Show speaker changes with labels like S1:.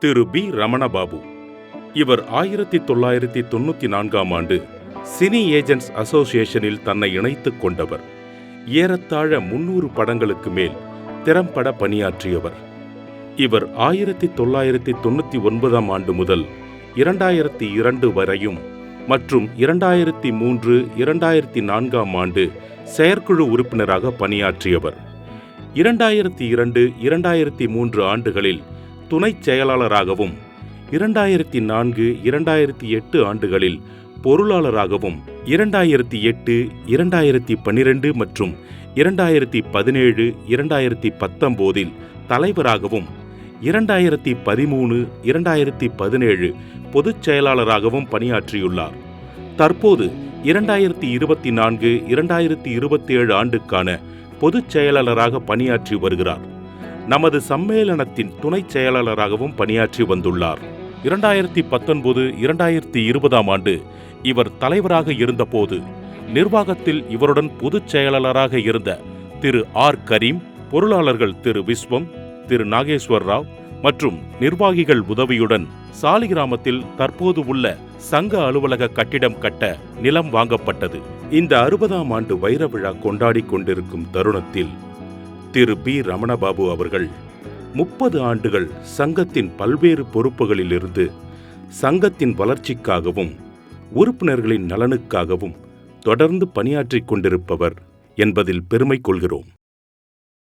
S1: திரு B. ரமணபாபு. இவர் 1994ஆம் ஆண்டு cine agents அசோசியேஷனில் தன்னை இணைத்துக் கொண்டவர். ஏறத்தாழ 300 படங்களுக்கு மேல் திறம்பட பணியாற்றியவர். இவர் 1999ஆம் ஆண்டு முதல் 2002 வரையும் மற்றும் 2003, 2004ஆம் ஆண்டு செயற்குழு உறுப்பினராக பணியாற்றியவர். 2002, 2003 ஆண்டுகளில் துணைச் செயலாளராகவும் 2004, 2008 ஆண்டுகளில் பொருளாளராகவும் 2008, 2012 மற்றும் 2017, 2019 தலைவராகவும் 2013, 2017 பொதுச் செயலாளராகவும் பணியாற்றியுள்ளார். தற்போது 2024, 2027 ஆண்டுக்கான பொதுச் செயலாளராக பணியாற்றி வருகிறார். நமது சம்மேளனத்தின் துணைச் செயலாளராகவும் பணியாற்றி வந்துள்ளார். 2019, 2020ஆம் ஆண்டு இவர் தலைவராக இருந்தபோது நிர்வாகத்தில் இவருடன் பொதுச் செயலாளராக இருந்த திரு ஆர். கரீம், பொருளாளர்கள் திரு விஸ்வம், திரு நாகேஸ்வர் ராவ் மற்றும் நிர்வாகிகள் உதவியுடன் சாலிகிராமத்தில் தற்போது உள்ள சங்க அலுவலக கட்டிடம் கட்ட நிலம் வாங்கப்பட்டது. இந்த 60ஆம் ஆண்டு வைர விழா கொண்டாடி கொண்டிருக்கும் தருணத்தில் திரு பி. ரமணபாபு அவர்கள் 30 ஆண்டுகள் சங்கத்தின் பல்வேறு பொறுப்புகளிலிருந்து சங்கத்தின் வளர்ச்சிக்காகவும் உறுப்பினர்களின் நலனுக்காகவும் தொடர்ந்து பணியாற்றிக் கொண்டிருப்பவர் என்பதில் பெருமை கொள்கிறோம்.